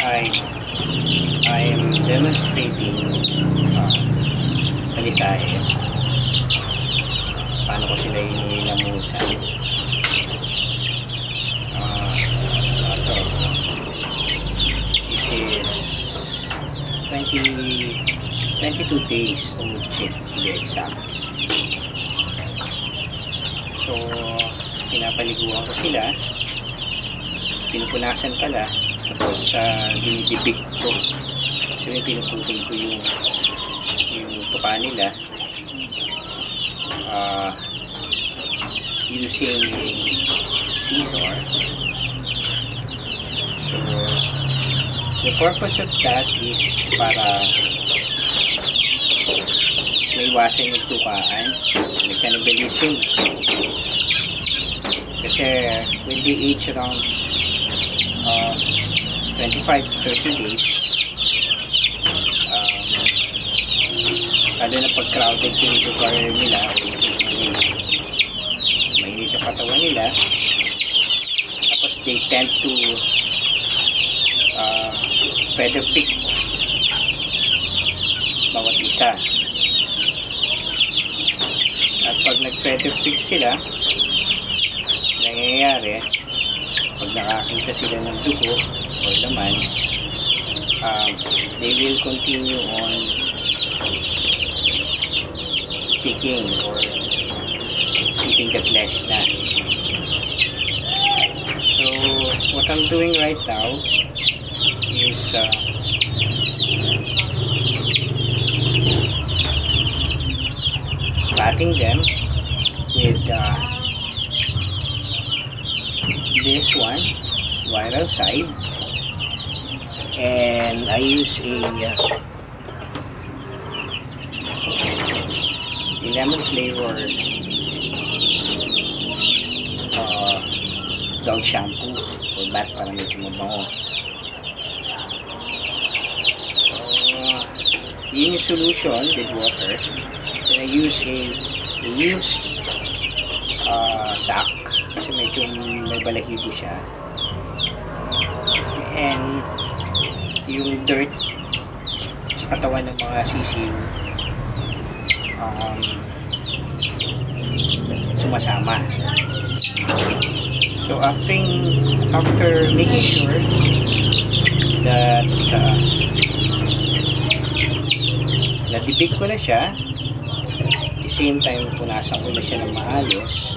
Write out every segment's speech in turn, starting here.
I am demonstrating kalisahe paano ko sila inilamusan. Ito, this is 22 days old chick to be exact. So pinapaliguan ko sila, pinupunasan pala, tapos dinidibig ko. So yung pinupukin ko yung tuka nila using scissor. So the purpose of that is para maiwasan yung tukaan, may cannibalism. Kasi when they age around 25-30 days, lalo na pag crowded yung lugar nila, mainit yung katawan nila, tapos they tend to feather pick bawat isa. At pag nag-feather pick sila, nangyayari, pag nakakita sila ng dugo o laman, they will continue on picking or eating the flesh na. So what I'm doing right now is patting them with this one, viral side, and I use a lemon flavored dog shampoo or bath para medyo mabango. Yun yung solution with water. Then I use a used sack kasi medyo may balahibo siya, and yung dirt sa katawan ng mga sisiw sumasama. So after making sure that nadibig ko na siya, at the same time punasan ko na siya ng maayos,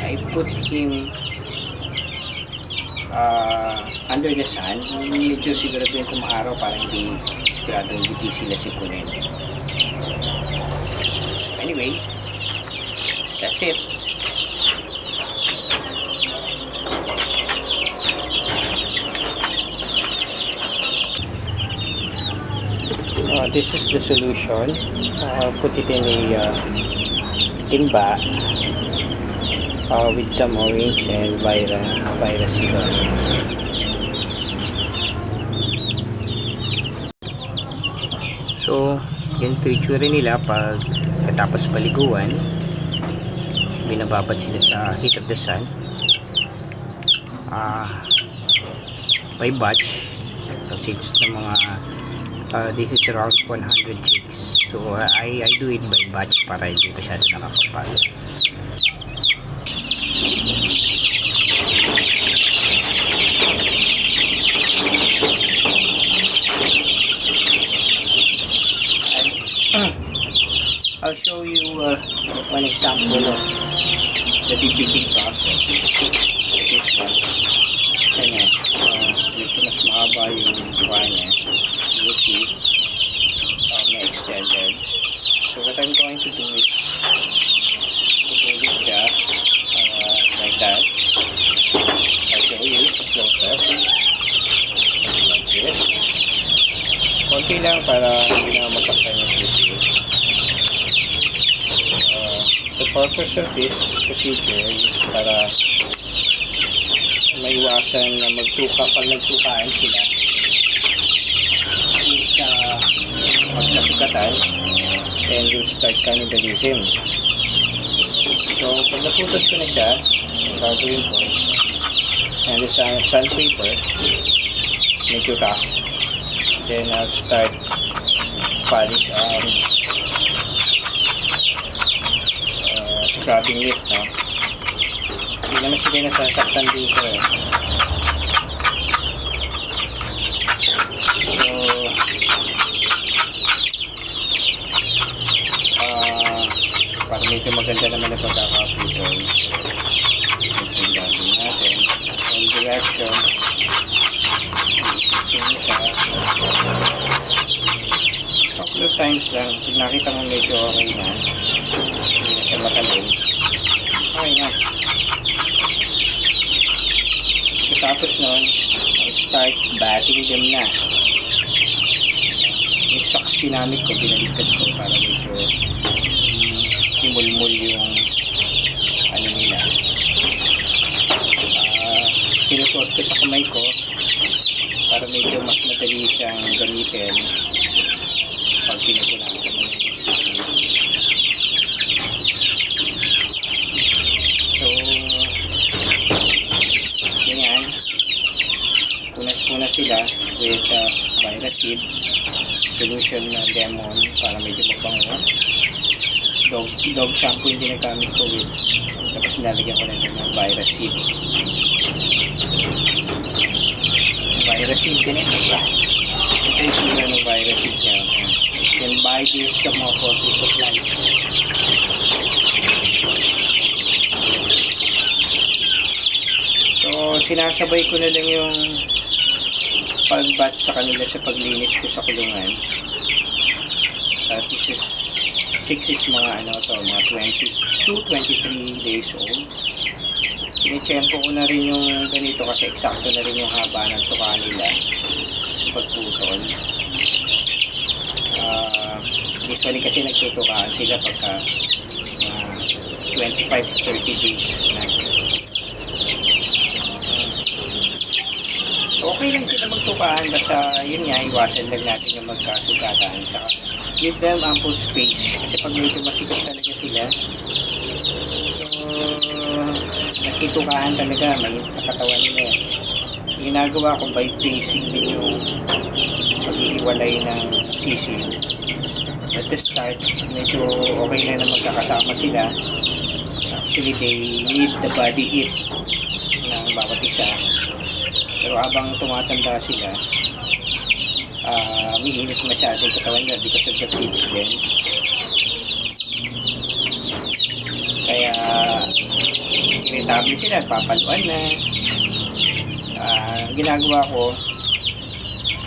I put him under the sun. Medyo siguraduhin kung maaraw para hindi sigurado hindi sila sipunin. So anyway, that's it. This is the solution. Put it in a timba with some orange and virus syrup. So yung itsura nila pag katapos paliguan, binababad sila sa heat of the sun by batch. Kasi it's ng mga this is around 100 chicks. So I do it by batch para hindi masyado nakakapal. I'll show you one example of the debating process. This one, kanya, medyo mas mahaba yung buka niya. You will see may extended. So what I'm going to do is putulog siya like that. I'll show you closer, like this. Konti lang para hindi na masaktan yung sisiw. The purpose of this procedure is para maiwasan na pag nagtukaan sila sa pagkasugatan, and will start cannibalism. So pag naputod ko na siya, ang gagawin ko is and the sandpaper, medyo rough. Then I'll start polish scrubbing it, no? Hindi naman sila nasasaktan dito eh. Para medyo maganda naman na pagkakapitol. Ito yung gagawin natin. All directions. Isising siya. Couple of times lang. Pag nakita mo medyo okay na, hindi na siya matalim. Okay na. Tapos nun, I'll start batting them na. Yung socks ginamit ko, binaligtad ko para medyo himulmul yung ano nila. Sinusuot ko sa kamay ko para medyo mas madali siyang gamitin pag pinupunasan mo yung sisi. So, ganyan. Punas-punas sila with Viraseed solution na lemon para medyo mabango. Dog shampoo yung ginagamit ko with. Tapos nalagyan ko na din ng Viraseed. Viraseed ganito ba? Ito yung sila ng Viraseed niya. You can buy this sa mga poultry supplies. So, sinasabay ko na lang yung pag-batch sa kanila sa paglinis ko sa kulungan. This is chicks is mga mga 22-23 days old. Sinitsempo ko na rin yung ganito kasi eksakto na rin yung haba ng tuka nila sa pagputol. Usually kasi nagtutukaan sila pagka 25-30 days na. So okay lang sila magtukaan, basta yun nga, iwasan lang natin yung magkasugatan. Tsaka give them ample space kasi pag medyo masikip talaga sila, so nagtitukaan talaga, may katawan nila. So ginagawa ko by tracing din yung pag-iiwalay ng sisig. At the start, medyo okay na magkakasama sila. Actually, they need the body heat ng bawat isa. Pero habang tumatanda sila, umiinit masyado yung katawan nila because of the feeds din. Kaya irritable sila, papaluan na. Ginagawa ko,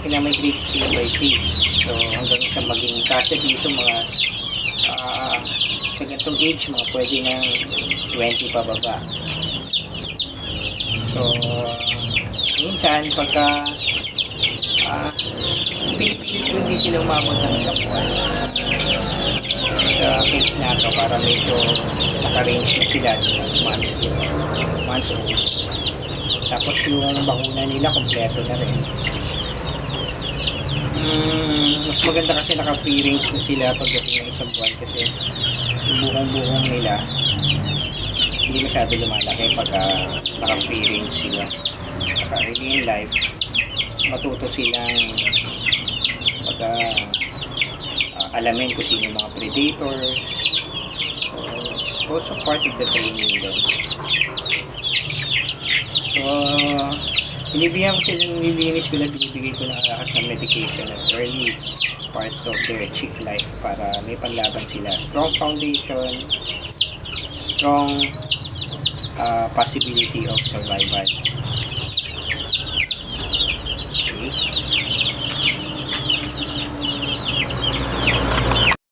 pinamigrate sila by face. So hanggang sa maging kasya dito mga sa ganitong age, mga pwede ng 20 pababa. So minsan pagka pinipilit ko hindi sila umabot ng isang buwan sa cage na ito para medyo naka-range na sila months old. Tapos yung bakuna nila kompleto na rin. Mas maganda kasi naka-free range na sila pagdating ng isang buwan kasi yung bukong-bukong nila hindi masyado lumalaki pagka naka-free range sila. Saka early in life, matuto silang alamin kung sino yung mga predators. So, it's also part of the training din. So, binibigyan ko sila ng nilinis ko na binibigay ko na lahat ng medication at early part of their chick life para may panlaban sila. Strong foundation, strong possibility of survival.